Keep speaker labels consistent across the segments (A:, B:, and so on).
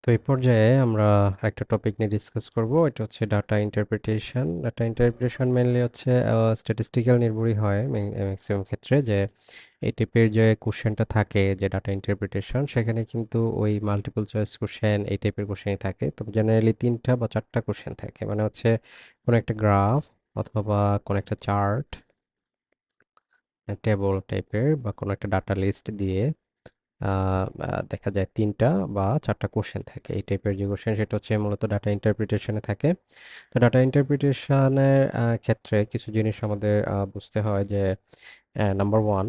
A: তো এই পর্যায়ে আমরা একটা টপিক নিয়ে ডিসকাস করব। এটা হচ্ছে data interpretation. Data interpretation mainly হচ্ছে স্ট্যাটিস্টিক্যাল নির্ভরই হয় ম্যাক্সিমাম ক্ষেত্রে, যে এই টাইপের যে কোশ্চেনটা থাকে, যে ডাটা ইন্টারপ্রিটেশন, সেখানে কিন্তু ওই মাল্টিপল চয়েস কোশ্চেন এই টাইপের কোশ্চেনই থাকে। তো জেনারেলি 3টা বা 4টা কোশ্চেন থাকে, মানে হচ্ছে কোনো একটা গ্রাফ অথবা কোনো একটা চার্ট, টেবল টাইপের বা কোনো একটা ডাটা লিস্ট দিয়ে দেখা যায় 3টা বা 4টা কোশ্চেন থাকে। এই টাইপের যে কোশ্চেন, সেটা হচ্ছে মূলত ডাটা ইন্টারপ্রিটেশনে থাকে। তো ডাটা ইন্টারপ্রিটেশনের ক্ষেত্রে কিছু জিনিস আমাদের বুঝতে হয়, যে নাম্বার ওয়ান,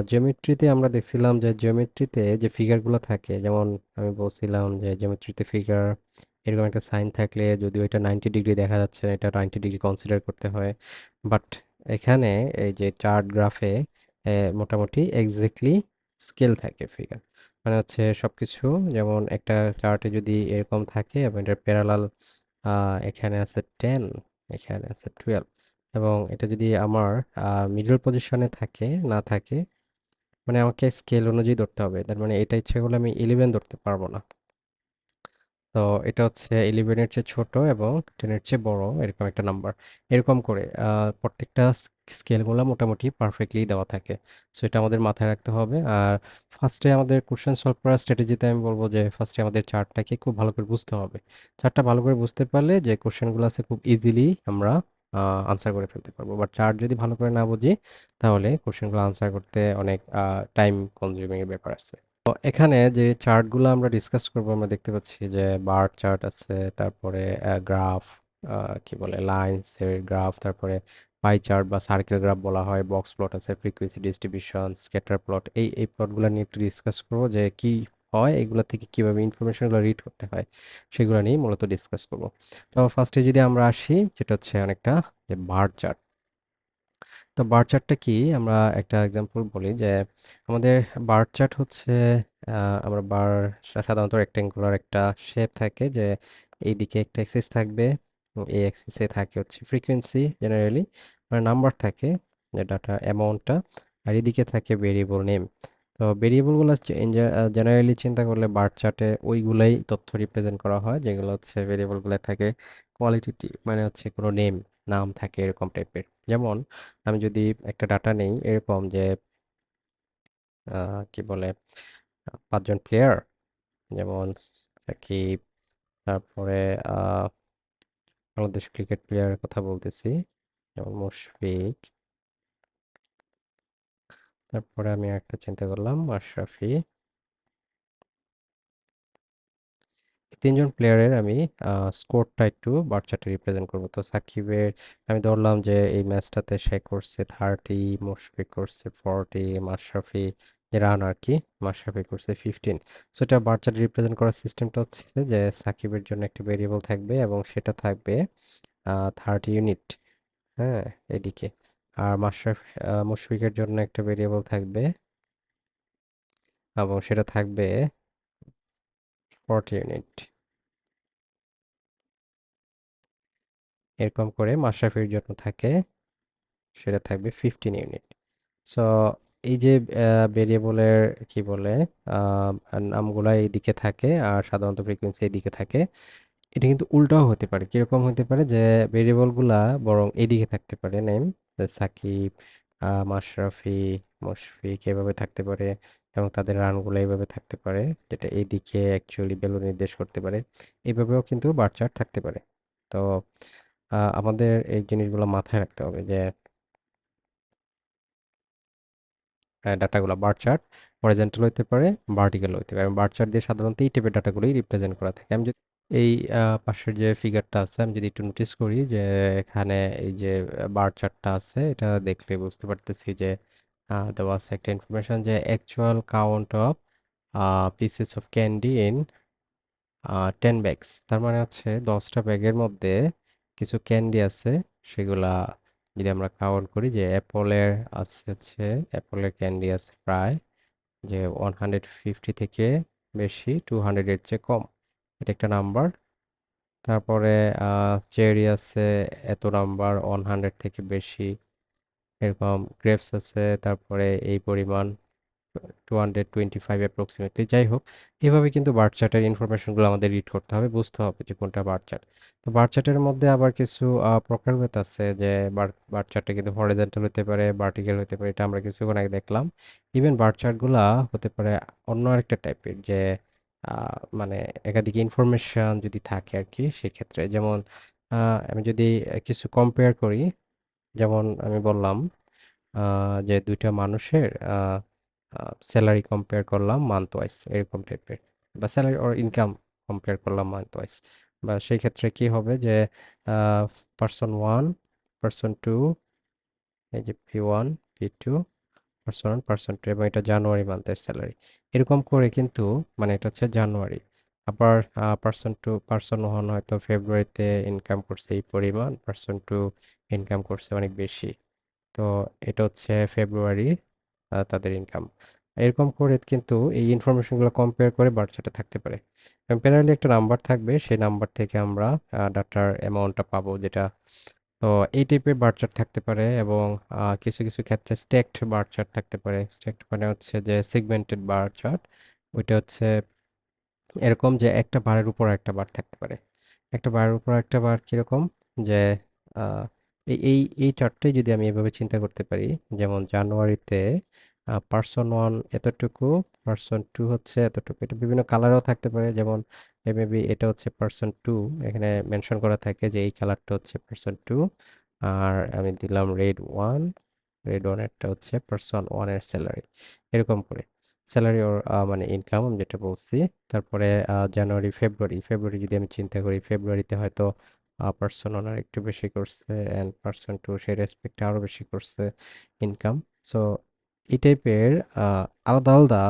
A: জিওমেট্রিতে আমরা দেখছিলাম যে জিওমেট্রিতে যে ফিগারগুলো থাকে, যেমন আমি বলছিলাম যে জিওমেট্রিতে ফিগার এরকম একটা সাইন থাকলে যদিও এটা 90 ডিগ্রি দেখা যাচ্ছে না, এটা 90 ডিগ্রি কনসিডার করতে হয়। বাট এখানে এই যে চার্ট গ্রাফে মোটামুটি এক্স্যাক্টলি স্কেল থাকে ফিগার, মানে হচ্ছে সবকিছু, যেমন একটা চার্টে যদি এরকম থাকে এবং এটার প্যারালাল এখানে আছে 10, এখানে আছে 12, এবং এটা যদি আমার মিডল পজিশনে থাকে না থাকে, মানে আমাকে স্কেল অনুযায়ী ধরতে হবে। তার মানে এটা ইচ্ছে করলে আমি 11 ধরতে পারবো না। তো এটা হচ্ছে 11-এর চেয়ে ছোট এবং 10-এর চেয়ে বড়, এরকম একটা নাম্বার। এরকম করে প্রত্যেকটা স্কেলগুলো মোটামুটি পারফেক্টলি দেওয়া থাকে। সো এটা আমাদের মাথায় রাখতে হবে। আর ফার্স্টে আমাদের কোশ্চেন সলভ করার স্ট্র্যাটেজিতে আমি বলবো যে ফার্স্টে আমাদের চার্টটাকে খুব ভালো করে বুঝতে হবে। চার্টটা ভালো করে বুঝতে পারলে যে কোশ্চেনগুলো আছে খুব ইজিলি আমরা আনসার করে ফেলতে পারবো। বাট চার্ট যদি ভালো করে না বুঝি, তাহলে কোশ্চেনগুলো আনসার করতে অনেক টাইম কনজিউমিং এর ব্যাপার আছে। তো এখানে যে চার্টগুলো আমরা ডিসকাস করব, আমরা দেখতে পাচ্ছি যে বার চার্ট আছে, তারপরে গ্রাফ, কি বলে, লাইনস এর গ্রাফ, তারপরে পাই চার্ট বা সার্কেল গ্রাফ বলা হয়, বক্স প্লট আছে, ফ্রিকোয়েন্সি ডিস্ট্রিবিউশন, স্ক্যাটার প্লট। এই প্লটগুলো নিয়ে একটু ডিসকাস করব, যে কি হয়, এগুলো থেকে কিভাবে ইনফরমেশনগুলো রিড করতে হয়, সেগুলো নিয়ে মূলত ডিসকাস করব। তো ফার্স্টে যদি আমরা আসি, যেটা হচ্ছে অনেকটা যে বার চার্ট। তো বার চার্টটা কি, আমরা একটা এক্সাম্পল বলি যে আমাদের বার চার্ট হচ্ছে, আমরা বার সাধারণত রেক্টেঙ্গুলার একটা শেপ থাকে, যে এইদিকে একটা অ্যাক্সিস থাকবে, এই অ্যাক্সিসে থাকে হচ্ছে ফ্রিকোয়েন্সি জেনারেলি, মানে নাম্বার থাকে, যে ডাটা অ্যামাউন্টটা, আর এদিকে থাকে ভেরিয়েবল নেম। তো ভেরিয়েবলগুলো জেনারেলি চিন্তা করলে বার চার্টে ওইগুলাই তথ্য রিপ্রেজেন্ট করা হয়, যেগুলো হচ্ছে ভেরিয়েবলগুলো থাকে কোয়ালিটেটিভ, মানে হচ্ছে কোনো নাম থাকে এরকম টাইপের। যেমন আমি যদি একটা ডাটা নেই এরকম, যে কি বলে, 5জন প্লেয়ার, যেমন সাকিব, তারপরে আহ, বাংলাদেশ ক্রিকেট প্লেয়ারের কথা বলতেছি, যেমন মুশফিক, তারপরে আমি একটা চিন্তা করলাম মাশরাফি। এই 3জন প্লেয়ারের আমি স্কোরটা একটু বার চার্টে রিপ্রেজেন্ট করবো। তো সাকিবের আমি ধরলাম যে এই ম্যাচটাতে সে করছে 30, মুশফিক করছে 40, মাশরাফি, যে রান আর কি, মাশরাফি করছে 15। সো এটা বার চার্টে রিপ্রেজেন্ট করার সিস্টেমটা হচ্ছে যে সাকিবের জন্য একটা ভেরিয়েবল থাকবে এবং সেটা থাকবে 30 ইউনিট, হ্যাঁ, এদিকে। আর মুশফিকের জন্য একটা ভেরিয়েবল থাকবে এবং সেটা থাকবে 40 ইউনিট। এরকম করে মাশরাফির জন্য থাকে, সেটা থাকবে 15 ইউনিট। সো এই যে ভেরিয়েবলের কি বলে আহ, নামগুলা এইদিকে থাকে আর সাধারণত ফ্রিকোয়েন্সি এইদিকে থাকে। এটা কিন্তু উল্টাও হতে পারে। কিরকম হতে পারে, যে ভেরিয়েবলগুলা বরং এইদিকে থাকতে পারে, নেম সাকিব, মাশরাফি, মুশফিক এভাবে থাকতে পারে, এবং তাদের রানগুলো এইভাবে থাকতে পারে, যেটা এইদিকে অ্যাকচুয়ালি ভ্যালু নির্দেশ করতে পারে। এইভাবেও কিন্তু বার চার্ট থাকতে পারে। তো আমাদের এই জিনিসগুলো মাথায় রাখতে হবে, যে ডাটাগুলো বার চার্ট হরিজন্টাল হতে পারে, ভার্টিক্যাল হতে পারে। বার চার্ট দিয়ে সাধারণত এই টাইপের ডাটাগুলোই রিপ্রেজেন্ট করা থাকে। আমি যদি এই পাশের যে ফিগারটা আছে, আমি যদি একটু নোটিস করি, যে এখানে এই যে বার চার্টটা আছে, এটা দেখলে বুঝতে পারতেছি যে দেওয়া আছে একটা ইনফরমেশন, যে actual count of pieces of candy in 10 bags. তার মানে হচ্ছে 10টা ব্যাগের মধ্যে কিছু ক্যান্ডি আছে, সেগুলা যদি আমরা কাউন্ট করি, যে অ্যাপলের আছে হচ্ছে, অ্যাপলের ক্যান্ডি আছে প্রায় যে 150 থেকে বেশি, 200-এর চেয়ে কম, এটা একটা নাম্বার। তারপরে চেরি আছে এত নাম্বার, 100 থেকে বেশি, এরকম গ্রেপস আছে তারপরে এই পরিমাণ, 225 অ্যাপ্রক্সিমেটলি। যাই হোক, এভাবে কিন্তু বার চার্টের ইনফরমেশনগুলো আমাদের রিড করতে হবে, বুঝতে হবে যে কোনটা বার চার্ট। তো বার চার্টের মধ্যে আবার কিছু প্রকারভেদ আছে, যে বার চার্টটা কিন্তু হরিজন্টাল হতে পারে, ভার্টিক্যাল হতে পারে, এটা আমরা কিছুক্ষণ আগে দেখলাম। ইভেন বার চার্টগুলা হতে পারে অন্য আরেকটা টাইপের, যে মানে একাধিক ইনফরমেশন যদি থাকে আর কি, সেক্ষেত্রে যেমন আমি যদি কিছু কম্পেয়ার করি, যেমন আমি বললাম যে দুইটা মানুষের স্যালারি কম্পেয়ার করলাম মান্থ ওয়াইজ, এরকম টাইপের, বা স্যালারি ওর ইনকাম কম্পেয়ার করলাম মান্থ ওয়াইজ, বা সেই ক্ষেত্রে কি হবে যে পার্সন ওয়ান, পার্সন টু, এই যে P1, P2, person one, person to, এবং এটা জানুয়ারি মান্থের স্যালারি, এরকম করে কিন্তু, মানে এটা হচ্ছে জানুয়ারি। আবার পার্সন টু, পার্সন ওয়ান হয়তো ফেব্রুয়ারিতে ইনকাম করছে এই পরিমাণ, পার্সন টু ইনকাম করছে অনেক বেশি, তো এটা হচ্ছে ফেব্রুয়ারি তাদের ইনকাম। এরকম করে কিন্তু এই ইনফরমেশনগুলো কম্পেয়ার করে বার চার্টে থাকতে পারে, এবং প্যারালালি একটা নাম্বার থাকবে, সেই নাম্বার থেকে আমরা ডাটার অ্যামাউন্টটা পাবো, যেটা, তো এই টাইপের বার চার্ট থাকতে পারে। এবং কিছু কিছু ক্ষেত্রে স্ট্যাকড বার চার্ট থাকতে পারে। স্ট্যাকড মানে হচ্ছে যে সেগমেন্টেড বার চার্ট, ওইটা হচ্ছে এরকম যে একটা বারের উপর একটা বার থাকতে পারে। একটা বারের উপর একটা বার কিরকম, যে আহ, এই চার্টটাই যদি আমি এভাবে চিন্তা করতে পারি, যেমন জানুয়ারিতে পার্সন ওয়ান এতটুকু, পার্সন টু হচ্ছে এতটুকু, এটা বিভিন্ন কালারেও থাকতে পারে, যেমন মেবি এটা হচ্ছে পার্সন টু, এখানে মেনশন করা থাকে যে এই কালারটা হচ্ছে পার্সন টু, আর আমি দিলাম রেড ওয়ানেরটা হচ্ছে পার্সন ওয়ানের স্যালারি, এরকম করে স্যালারি ওর মানে ইনকাম যেটা বলছি। তারপরে ফেব্রুয়ারি যদি আমি চিন্তা করি, ফেব্রুয়ারিতে হয়তো পার্সন ওনার একটু বেশি করছে, অ্যান্ড পার্সন টু সেই রেসপেক্টে আরো বেশি করছে ইনকাম। সো এই টাইপের আলাদা আলাদা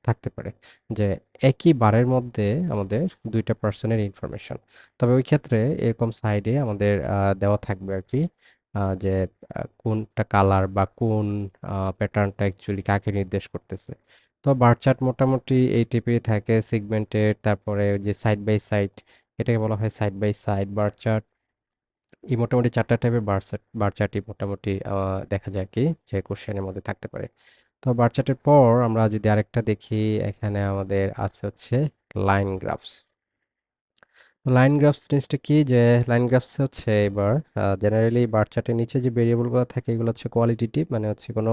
A: থাকতে পারে, যে একই বারের মধ্যে আমাদের দুইটা পার্সনের ইনফরমেশন। তবে ওই ক্ষেত্রে এরকম সাইডে আমাদের দেওয়া থাকবে আর কি, যে কোনটা কালার বা কোন প্যাটার্নটা অ্যাকচুয়ালি কাকে নির্দেশ করতেছে। তো বার চার্ট মোটামুটি এই টাইপেরই থাকে, সেগমেন্টেড, তারপরে ওই যে সাইড বাই সাইড, এটাকে বলা হয় side by side bar chart. এই মোটামুটি চারটা টাইপের বার চার্টই মোটামুটি দেখা যায় কি, যে কোশ্চেনের মধ্যে থাকতে পারে। তো বার চার্টের পর আমরা যদি আরেকটা দেখি, এখানে আমাদের আছে হচ্ছে লাইন গ্রাফস। লাইন গ্রাফস জিনিসটা কি, যে লাইন গ্রাফস হচ্ছে এবার জেনারেলি বার চার্টের নিচে যে ভেরিয়েবলগুলো থাকে, এগুলো হচ্ছে কোয়ালিটেটিভ, মানে হচ্ছে কোনো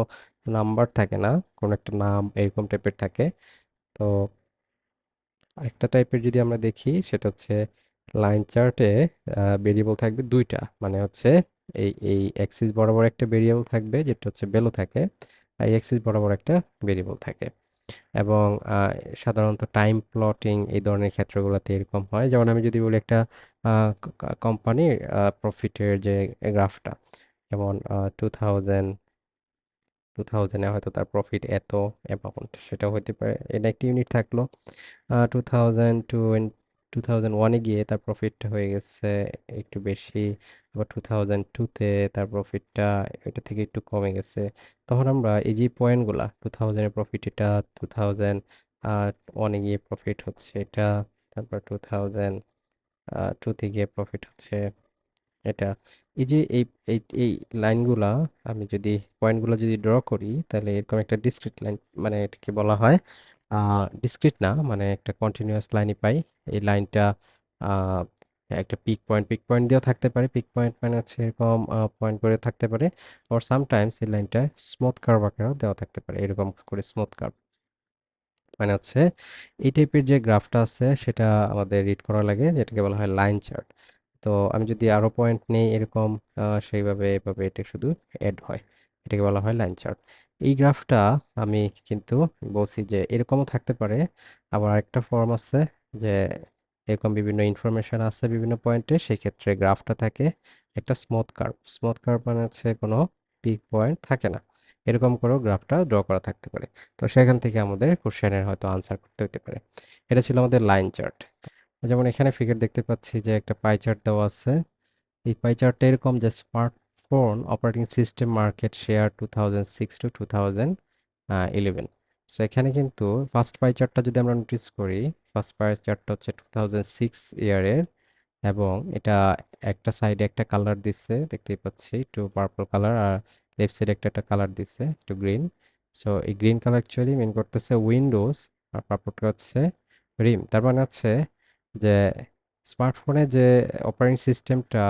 A: নাম্বার থাকে না, কোনো একটা নাম এরকম টাইপের থাকে। তো আরেকটা টাইপের যদি আমরা দেখি, সেটা হচ্ছে লাইন চার্টে ভেরিয়েবল থাকবে দুইটা, মানে হচ্ছে এই অ্যাক্সিস বরাবর একটা ভেরিয়েবল থাকবে যেটা হচ্ছে ভ্যালু থাকে, আর এই অ্যাক্সিস বরাবর একটা ভেরিয়েবল থাকে। এবং সাধারণত টাইম প্লটিং এই ধরনের ক্ষেত্রগুলোতে এরকম হয়, যেমন আমি যদি বলি একটা কোম্পানির প্রফিটের যে গ্রাফটা, যেমন 2000-এ হয়তো তার প্রফিট এত অ্যামাউন্ট, সেটা হতে পারে, এটা একটা ইউনিট থাকলো। 2001-এ গিয়ে তার প্রফিটটা হয়ে গেছে একটু বেশি, আবার 2002-তে তার প্রফিটটা এটা থেকে একটু কমে গেছে। তখন আমরা এই যে পয়েন্টগুলা, 2000-এর প্রফিট এটা, 2001-এ গিয়ে প্রফিট হচ্ছে এটা, তারপর 2002-তে গিয়ে প্রফিট হচ্ছে এটা, এই যে এই লাইনগুলা, আমি যদি পয়েন্টগুলো যদি ড্র করি, তাহলে এরকম একটা ডিসক্রিট লাইন, মানে এটাকে বলা হয় ডিসক্রিট না, মানে একটা কন্টিনিউয়াস লাইনই পাই। এই লাইনটা আহ, একটা পিক পয়েন্ট দিয়েও থাকতে পারে, পিক পয়েন্ট মানে হচ্ছে এরকম পয়েন্ট করে থাকতে পারে, আর সামটাইমস এই লাইনটা স্মুথ কার্ভ আকারেও দেওয়া থাকতে পারে, এরকম করে স্মুথ কার্ভ, মানে হচ্ছে এই টাইপের যে গ্রাফটা আছে সেটা আমাদের রিড করা লাগে, যেটাকে বলা হয় লাইন চার্ট। তো আমি যদি আরো পয়েন্ট নেই এরকম, সেইভাবে এভাবে এটা শুধু অ্যাড হয়, এটাকে বলা হয় লাইন চার্ট। এই গ্রাফটা আমি কিন্তু বলছি যে এরকমও থাকতে পারে। আবার আরেকটা ফর্ম আছে, যে এরকম বিভিন্ন ইনফরমেশন আছে বিভিন্ন পয়েন্টে, সেই ক্ষেত্রে গ্রাফটা থাকে একটা স্মুথ কার্ভ মানে হচ্ছে কোনো পিক পয়েন্ট থাকে না, এরকম করেও গ্রাফটা ড্র করা থাকতে পারে। তো সেখান থেকে আমাদের কোশ্চেনের হয়তো আনসার করতে হতে পারে। এটা ছিল আমাদের লাইন চার্ট। যেমন এখানে ফিগার দেখতে পাচ্ছি যে একটা পাই চার্ট দেওয়া আছে। এই পাই চার্টটা এরকম, যে smartphone operating system market share 2006 to 2011। So এখানে কিন্তু ফার্স্ট পাই চার্টটা যদি আমরা নোটিস করি, ফার্স্ট পাই চার্টটা হচ্ছে 2006 ইয়ারের, এবং এটা একটা সাইডে একটা কালার দিচ্ছে দেখতেই পাচ্ছি, একটু পার্পল কালার, আর লেফট সাইডে একটা কালার দিচ্ছে একটু গ্রিন। সো এই গ্রিন কালার অ্যাকচুয়ালি মিন করতেছে উইন্ডোজ, আর পার্পলটা হচ্ছে রিম। তার মানে হচ্ছে যে স্মার্টফোনে যে অপারেটিং সিস্টেমটা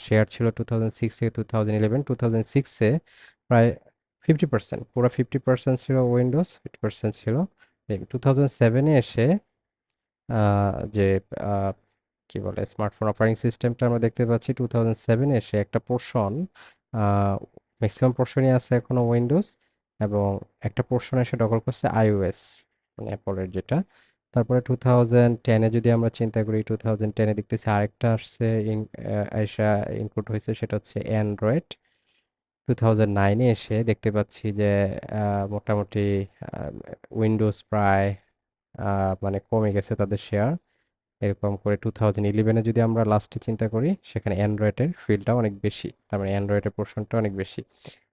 A: শেয়ার ছিল 2006 থেকে 2011, 2006-এ প্রায় 50%, পুরো 50% ছিল উইন্ডোজ, 50% ছিল রিম। 2007-এ এসে যে আহ, কি বলে স্মার্টফোন অপারেটিং সিস্টেমটা আমরা দেখতে পাচ্ছি 2007-এ এসে একটা পোর্শন, ম্যাক্সিমাম পোর্শনই আছে এখনো উইন্ডোজ, এবং একটা পোর্শন এসে দখল করছে আইওএস, মানে অ্যাপলের যেটা। তারপরে 2010-এ যদি আমরা চিন্তা করি, 2010-এ দেখতেছি আরেকটা আসছে আইসা ইনপুট হয়েছে, সেটা হচ্ছে অ্যান্ড্রয়েড। 2009-এ এসে দেখতে পাচ্ছি যে মোটামুটি উইন্ডোজ প্রায় মানে কমে গেছে তাদের শেয়ার। এরকম করে 2011-এ যদি আমরা লাস্টে চিন্তা করি, সেখানে অ্যান্ড্রয়েডের ফিল্ডটা অনেক বেশি, তার মানে অ্যান্ড্রয়েডের পোর্শনটা অনেক বেশি।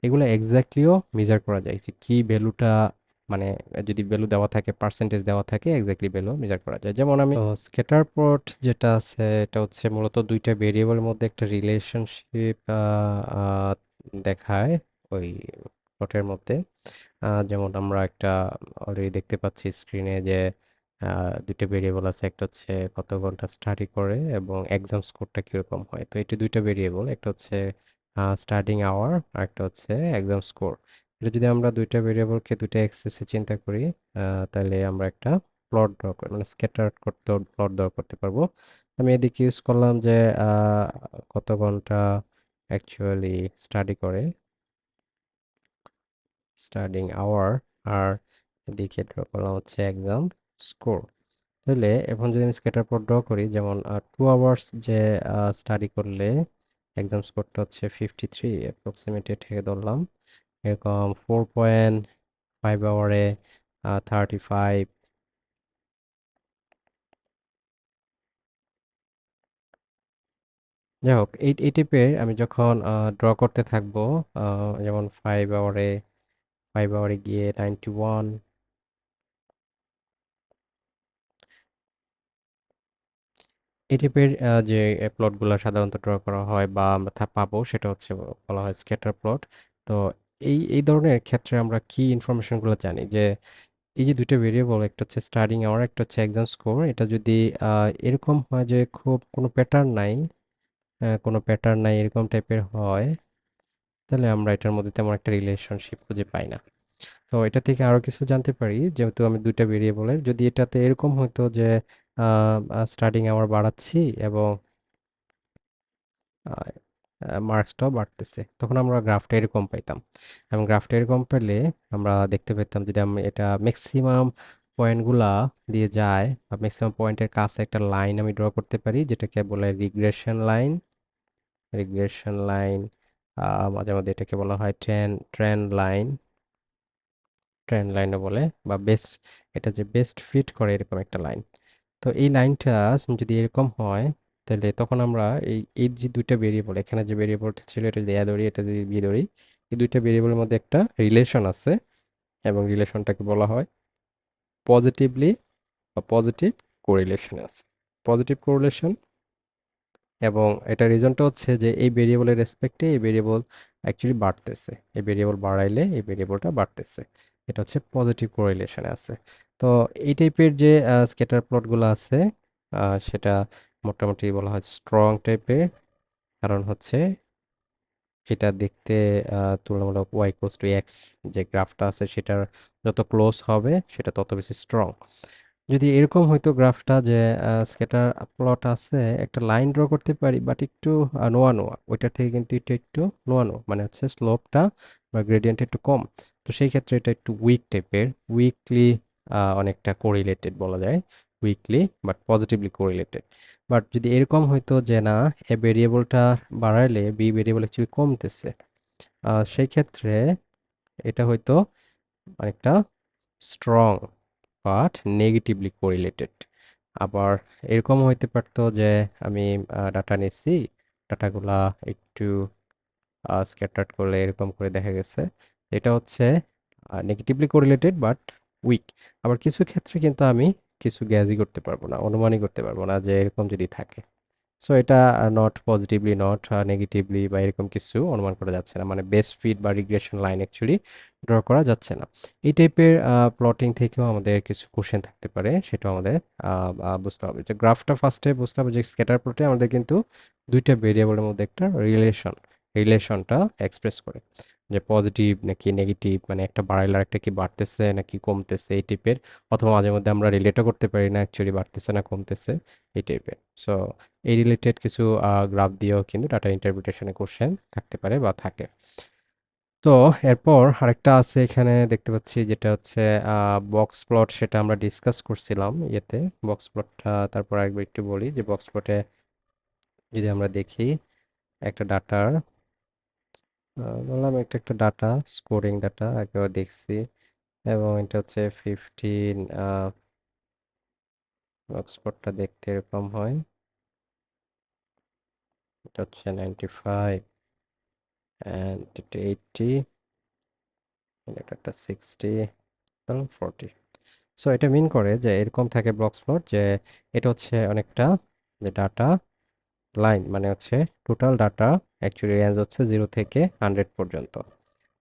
A: এগুলো এক্স্যাক্টলিও মেজার করা যায় যে কি ভ্যালুটা, মানে যদি ভ্যালু দেওয়া থাকে, পার্সেন্টেজ দেওয়া থাকে, এক্স্যাক্টলি ভ্যালু মেজার করা যায়। যেমন আমি স্ক্যাটার প্লট যেটা আছে, এটা হচ্ছে মূলত দুইটা ভেরিয়েবলের মধ্যে একটা রিলেশনশিপ দেখায় ওই প্লটের মধ্যে। যেমন আমরা একটা অলরেডি দেখতে পাচ্ছি স্ক্রিনে যে দুইটা ভেরিয়েবল আছে, একটা হচ্ছে কত ঘন্টা স্টাডি করে এবং এক্সাম স্কোরটা কিরকম হয়। তো এটি দুইটা ভেরিয়েবল, একটা হচ্ছে স্টাডিং আওয়ার আর একটা হচ্ছে এক্সাম স্কোর। এটা যদি আমরা দুইটা ভেরিয়েবলকে দুইটা এক্সেসে চিন্তা করি, তাহলে আমরা একটা প্লট ড্র করে, মানে স্ক্যাটার করতে প্লট ড্র করতে পারবো। আমি এদিকে ইউজ করলাম যে আহ, কত ঘন্টা অ্যাকচুয়ালি স্টাডি করে, স্টাডিং আওয়ার, আর এদিকে ড্র করলাম হচ্ছে এক্সাম স্কোর। তাহলে এখন যদি আমি স্ক্যাটার প্লট ড্র করি, যেমন 2 আওয়ার্স যে স্টাডি করলে এক্সাম স্কোরটা হচ্ছে 53 অ্যাপ্রক্সিমেটলি থেকে ধরলাম, এরকম 4.5 আওয়ারে 35। যাই হোক, এই টাইপের আমি যখন ড্র করতে থাকবো, যেমন 5 আওয়ারে গিয়ে 91, এই টাইপের যে প্লটগুলো সাধারণত ড্র করা হয় বা আমরা পাবো, সেটা হচ্ছে বলা হয় স্ক্যাটার প্লট। তো এই এই ধরনের ক্ষেত্রে আমরা কি ইনফরমেশনগুলো জানি যে এই যে দুইটা ভেরিয়েবল, একটা হচ্ছে স্টার্টিং আওয়ার, একটা হচ্ছে এক্সাম স্কোর, এটা যদি এরকম হয় যে খুব কোনো প্যাটার্ন নাই, কোনো প্যাটার্ন নাই এরকম টাইপের হয়, তাহলে আমরা এটার মধ্যে তেমন একটা রিলেশনশিপ খুঁজে পাই না। তো এটা থেকে আরো কিছু জানতে পারি, যেহেতু আমি দুইটা ভেরিয়েবলের, যদি এটাতে এরকম হতো যে স্টার্টিং আওয়ার বাড়াচ্ছি এবং মার্কসটাও বাড়তেছে, তখন আমরা গ্রাফটা এরকম পাইতাম। এবং গ্রাফটা এরকম পেলে আমরা দেখতে পেতাম, যদি আমি এটা ম্যাক্সিমাম পয়েন্টগুলা দিয়ে যায় বা ম্যাক্সিমাম পয়েন্টের কাছে একটা লাইন আমি ড্র করতে পারি, যেটাকে বলে রিগ্রেশন লাইন। রিগ্রেশন লাইন, মাঝে মাঝে এটাকে বলা হয় ট্রেন্ড লাইন, ট্রেন্ড লাইনও বলে, বা বেস্ট, এটা যে বেস্ট ফিট করে এরকম একটা লাইন। তো এই লাইনটা যদি এরকম হয়, তাহলে তখন আমরা এই এই যে দুইটা ভেরিয়েবল, এখানে যে ভেরিয়েবলটা ছিল এটা যদি এ ধরি, এটা যদি বি ধরি, এই দুইটা ভেরিয়েবলের মধ্যে একটা রিলেশন আছে, এবং রিলেশনটাকে বলা হয় পজিটিভলি বা পজিটিভ কোরিলেশন আছে, পজিটিভ কোরিলেশন। এবং এটা রিজনটা হচ্ছে যে এই ভেরিয়েবলের রেসপেক্টে এই ভেরিয়েবল অ্যাকচুয়ালি বাড়তেছে, এই ভেরিয়েবল বাড়াইলে এই ভেরিয়েবলটা বাড়তেছে, এটা হচ্ছে পজিটিভ কোরিলেশনে আছে। তো এই টাইপের যে স্ক্যাটার প্লটগুলো আছে, সেটা মোটামুটি বলা হয় স্ট্রং টাইপের, কারণ হচ্ছে এটা দেখতে তুলনামূলক ওয়াই ইকুয়ালস টু এক্স যে গ্রাফটা আছে, সেটার যত ক্লোজ হবে সেটা তত বেশি স্ট্রং। যদি এরকম হয়তো গ্রাফটা যে স্ক্যাটার প্লট আছে, একটা লাইন ড্র করতে পারি, বাট একটু নোয়া নোয়া, ওইটার থেকে কিন্তু এটা একটু নোয়া নোয়া, মানে হচ্ছে স্লোপটা বা গ্রেডিয়েন্ট একটু কম। তো সেই ক্ষেত্রে এটা একটু উইক টাইপের, উইকলি অনেকটা কোরিলেটেড বলা যায়, weekly but positively correlated. But যদি এরকম হয়তো যে না, এ ভেরিয়েবলটা বাড়াইলে বি ভেরিয়েবল অ্যাকচুয়ালি কমতেছে, সেই ক্ষেত্রে এটা হয়তো অনেকটা স্ট্রং বাট নেগেটিভলি কোরিলেটেড। আবার এরকম হইতে পারতো যে আমি ডাটা নিচ্ছি, ডাটাগুলা একটু স্ক্যাটার্ড করলে এরকম করে দেখা গেছে এটা হচ্ছে নেগেটিভলি কোরিলেটেড বাট উইক। আবার কিছু ক্ষেত্রে কিন্তু আমি কিছু গ্যাজই করতে পারবো না, অনুমানই করতে পারবো না যে এরকম যদি থাকে। সো এটা নট পজিটিভলি নট নেগেটিভলি বা এরকম কিছু অনুমান করা যাচ্ছে না, মানে বেস্ট ফিট বা রিগ্রেশন লাইন অ্যাকচুয়ালি ড্র করা যাচ্ছে না। এই টাইপের প্লটিং থেকেও আমাদের কিছু কোশ্চেন থাকতে পারে, সেটা আমাদের বুঝতে হবে। যে গ্রাফটা ফার্স্টে বুঝতে হবে যে স্ক্যাটার প্লটে আমাদের কিন্তু দুইটা ভেরিয়েবলের মধ্যে একটা রিলেশনটা এক্সপ্রেস করে, যে পজিটিভ নাকি নেগেটিভ, মানে একটা বাড়াইলে একটা কি বাড়তেছে নাকি কমতেছে এই টাইপের। অথবা মাঝে মধ্যে আমরা রিলেটও করতে পারি না অ্যাকচুয়ালি বাড়তেছে না কমতেছে এই টাইপের। সো এই রিলেটেড কিছু গ্রাফ দিয়েও কিন্তু ডাটা ইন্টারপ্রিটেশনে কোশ্চেন থাকতে পারে বা থাকে। তো এরপর আরেকটা আছে এখানে দেখতে পাচ্ছি, যেটা হচ্ছে বক্স প্লট, সেটা আমরা ডিসকাস করছিলাম ইয়েতে। বক্স প্লটটা তারপর একবার একটু বলি যে বক্স প্লটে যদি আমরা দেখি একটা ডাটার, বললাম একটা একটা ডাটা, স্কোরিং ডাটা আগেও দেখছি, এবং এটা হচ্ছে 15, বক্স প্লটটা দেখতে এরকম হয়। এটা হচ্ছে 95 অ্যান্ড এটা 80, এটা একটা 60 এবং 40। সো এটা মিন করে যে এরকম থাকে বক্স প্লট, যে এটা হচ্ছে অনেকটা যে ডাটা লাইন, মানে হচ্ছে টোটাল ডাটা অ্যাকচুয়ালি রেঞ্জ হচ্ছে 0 থেকে 100 পর্যন্ত।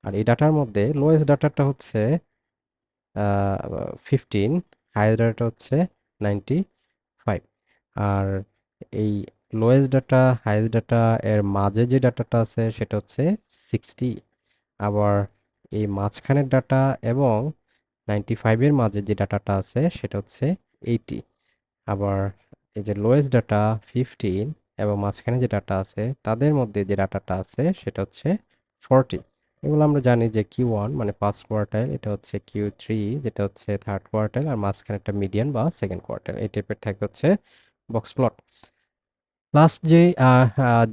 A: আর এই ডাটার মধ্যে লোয়েস্ট ডাটাটা হচ্ছে 15, হাইয়েস্ট ডাটা হচ্ছে 95। আর এই লোয়েস্ট ডাটা হাইয়েস্ট ডাটা এর মাঝে যে ডাটাটা আছে সেটা হচ্ছে 60। আবার এই মাঝখানের ডাটা এবং 95 এর মাঝে যে ডাটাটা আছে সেটা হচ্ছে 80। আবার এই যে লোয়েস্ট ডাটা 15 এবং মাঝখানে যে ডাটা আছে তাদের মধ্যে যে ডাটাটা আছে সেটা হচ্ছে 40। এগুলো আমরা জানি যে Q1 মানে ফার্স্ট কোয়ার্টাইল, এটা হচ্ছে Q3 যেটা হচ্ছে থার্ড কোয়ার্টাইল, আর মাঝখানে একটা মিডিয়ান বা সেকেন্ড কোয়ার্টাইল, এই টাইপের থাকে হচ্ছে বক্স প্লট। লাস্ট যে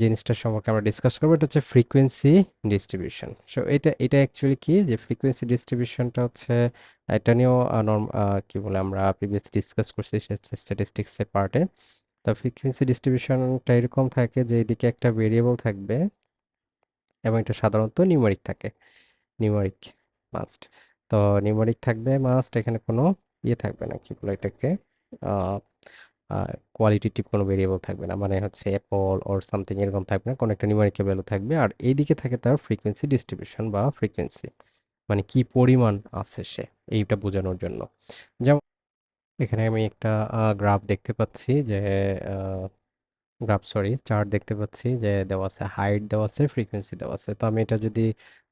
A: জিনিসটা সম্পর্কে আমরা ডিসকাস করবো এটা হচ্ছে ফ্রিকোয়েন্সি ডিস্ট্রিবিউশন। সো এটা অ্যাকচুয়ালি কি, যে ফ্রিকোয়েন্সি ডিস্ট্রিবিউশনটা হচ্ছে এটা নিয়েও কি বলে আমরা প্রিভিয়াস ডিসকাস করছি স্ট্যাটিস্টিক্স এর পার্টে। তো ফ্রিকোয়েন্সি ডিস্ট্রিবিউশনটা এরকম থাকে যে এদিকে একটা ভেরিয়েবল থাকবে এবং এটা সাধারণত নিউমেরিক থাকে, নিউমেরিক মাস্ট। তো নিউমেরিক থাকবে মাস্ট, এখানে কোনো ইয়ে থাকবে না, কি বলে এটাকে, কোয়ালিটেটিভ কোনো ভেরিয়েবল থাকবে না, মানে হচ্ছে অ্যাপল অর সামথিং এরকম থাকবে না, কোনো একটা নিউমেরিক্যাল ভ্যালু থাকবে। আর এইদিকে থাকে তার ফ্রিকোয়েন্সি ডিস্ট্রিবিউশন বা ফ্রিকোয়েন্সি, মানে কি পরিমাণ আছে সে, এইটা বোঝানোর জন্য। যেমন এখানে আমি একটা গ্রাফ দেখতে পাচ্ছি যে গ্রাফ সরি চার্ট দেখতে পাচ্ছি যে দেওয়া আছে, হাইট দেওয়া আছে, ফ্রিকোয়েন্সি দেওয়া আছে। তো আমি এটা যদি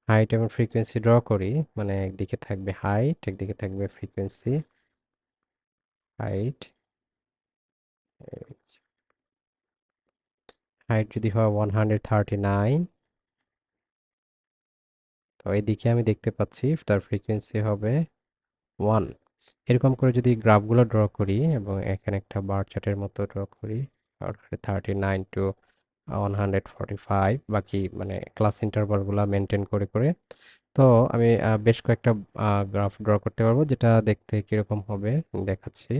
A: হাইট এবং ফ্রিকোয়েন্সি ড্র করি, মানে একদিকে থাকবে হাইট, একদিকে থাকবে ফ্রিকোয়েন্সি। হাইট, হাইট যদি হয় 139, তো এদিকে আমি দেখতে পাচ্ছি তার ফ্রিকোয়েন্সি হবে 1। এরকম করে যদি গ্রাফগুলো ড্র করি এবং এখানে একটা বার চার্টের মতো ড্র করি, আর 39 টু 145, বাকি মানে ক্লাস ইন্টারভালগুলো মেনটেন করে করে, তো আমি বেশ কয়েকটা গ্রাফ ড্র করতে পারবো, যেটা দেখতে কিরকম হবে দেখাচ্ছি।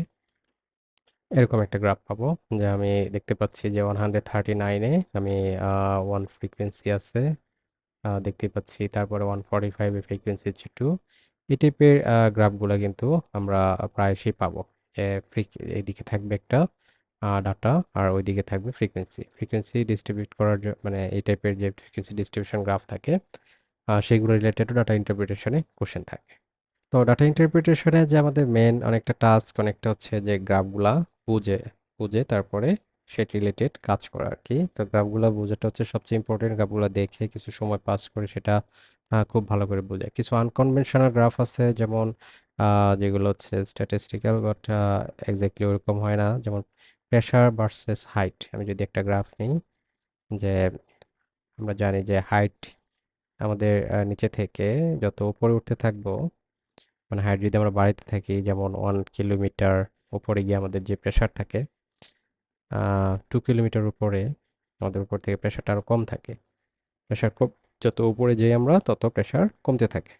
A: এরকম একটা গ্রাফ পাবো, যে আমি দেখতে পাচ্ছি যে 139-এ আমি 1 ফ্রিকোয়েন্সি আছে দেখতে পাচ্ছি, তারপরে 145 এর ফ্রিকোয়েন্সি হচ্ছে 2। এই টাইপের গ্রাফগুলো কিন্তু আমরা প্রায়শই পাবো। এইদিকে থাকবে একটা ডাটা আর ওইদিকে থাকবে ফ্রিকোয়েন্সি। ফ্রিকোয়েন্সি ডিস্ট্রিবিউট করার মানে এই টাইপের যে ফ্রিকোয়েন্সি ডিস্ট্রিবিউশন গ্রাফ থাকে সেগুলো রিলেটেড ডাটা ইন্টারপ্রিটেশনে কোশ্চেন থাকে। তো ডাটা ইন্টারপ্রিটেশনে যে আমাদের মেন অনেকটা টাস্ক, অনেকটা হচ্ছে যে গ্রাফগুলা বুঝে বুঝে তারপরে সেট রিলেটেড কাজ করা আর কি। তো গ্রাফগুলা বোঝাটা হচ্ছে সবচেয়ে ইম্পর্টেন্ট, গ্রাফগুলা দেখে কিছু সময় পাস করে সেটা খুব ভালো করে বোঝে। কিছু আনকনভেনশনাল গ্রাফ আছে, যেমন যেগুলো হচ্ছে স্ট্যাটিস্টিক্যাল বাট এক্স্যাক্টলি ওরকম হয় না। যেমন প্রেশার ভার্সেস হাইট, আমি যদি একটা গ্রাফ নিই, যে আমরা জানি যে হাইট আমাদের নিচে থেকে যত উপরে উঠতে থাকবো, মানে হাইট যদি আমরা বাড়াইতে থাকি, যেমন 1 কিলোমিটার উপরে গিয়ে আমাদের যে প্রেশার থাকে, 2 কিলোমিটার উপরে আমাদের উপর থেকে প্রেশারটা আরো কম থাকে। প্রেশার খুব যত উপরে যাই আমরা তত প্রেশার কমতে থাকে।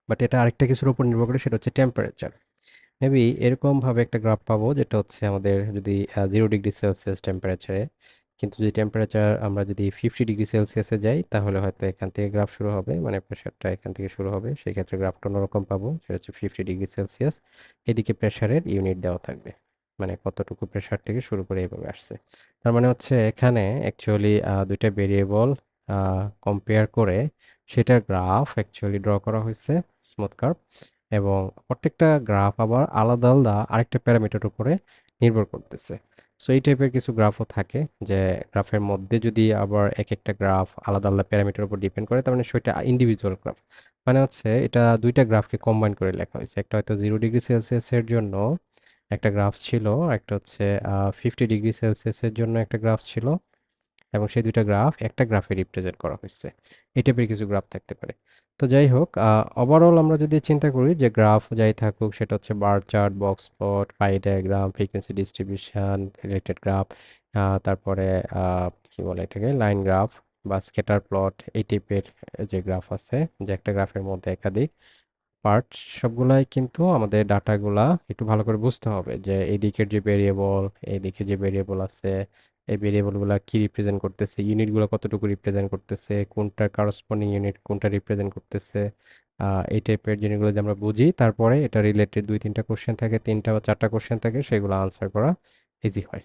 A: বাট এটা আরেকটা কিছুর উপর নির্ভর করে, সেটা হচ্ছে টেম্পারেচার। মেবি এরকম ভাবে একটা গ্রাফ পাবো, যেটা হচ্ছে আমাদের যদি 0 ডিগ্রি সেলসিয়াস টেম্পারেচারে, কিন্তু যদি টেম্পারেচার আমরা যদি 50 ডিগ্রি সেলসিয়াসে যাই, তাহলে হয়তো এখান থেকে গ্রাফ শুরু হবে, মানে প্রেশারটা এখান থেকে শুরু হবে, সেই ক্ষেত্রে গ্রাফটা অন্যরকম পাবো, সেটা হচ্ছে 50 ডিগ্রি সেলসিয়াস। এদিকে প্রেশারের ইউনিট দেওয়া থাকবে, মানে কতটুকু প্রেসার থেকে শুরু করে এভাবে আসছে। তার মানে হচ্ছে এখানে অ্যাকচুয়ালি দুইটা ভেরিয়েবল কম্পেয়ার করে সেটার গ্রাফ অ্যাকচুয়ালি ড্র করা হয়েছে, স্মুথ কার্ভ। এবং প্রত্যেকটা গ্রাফ আবার আলাদা আলাদা আরেকটা প্যারামিটার উপরে নির্ভর করতেছে। সো এই টাইপের কিছু গ্রাফও থাকে, যে গ্রাফের মধ্যে যদি আবার এক একটা গ্রাফ আলাদা আলাদা প্যারামিটার উপর ডিপেন্ড করে, তার মানে সেটা ইন্ডিভিজুয়াল গ্রাফ। মানে হচ্ছে এটা দুইটা গ্রাফকে কম্বাইন করে লেখা হয়েছে, একটা হয়তো 0 ডিগ্রি সেলসিয়াসের জন্য একটা গ্রাফ ছিল, একটা হচ্ছে 50 ডিগ্রি সেলসিয়াসের জন্য একটা গ্রাফ ছিল, এবং সেই দুইটা গ্রাফ একটা গ্রাফে রিপ্রেজেন্ট করা হয়েছে। এই টাইপের কিছু গ্রাফ থাকতে পারে। তো যাই হোক, ওভারঅল আমরা যদি চিন্তা করি যে গ্রাফ যাই থাকুক, সেটা হচ্ছে bar chart, box plot, pie diagram, frequency distribution, related graph, তারপরে কি বলে এটাকে, লাইন গ্রাফ বা স্ক্যাটার প্লট, এই টাইপের যে গ্রাফ আছে, যে একটা গ্রাফের মধ্যে একাধিক পার্ট, সবগুলাই কিন্তু আমাদের ডাটাগুলা একটু ভালো করে বুঝতে হবে, যে এই দিকের যে ভেরিয়েবল, এইদিকে যে ভেরিয়েবল আছে, এই ভেরিয়েবলগুলা কি রিপ্রেজেন্ট করতেছে, ইউনিটগুলো কতটুকু রিপ্রেজেন্ট করতেছে, কোনটার করসপন্ডিং ইউনিট কোনটা রিপ্রেজেন্ট করতেছে। এই টাইপের জিনিসগুলো যদি আমরা বুঝি, তারপরে এটা রিলেটেড 2-3টা কোশ্চেন থাকে, 3টা বা 4টা কোশ্চেন থাকে, সেগুলো আনসার করা ইজি হয়।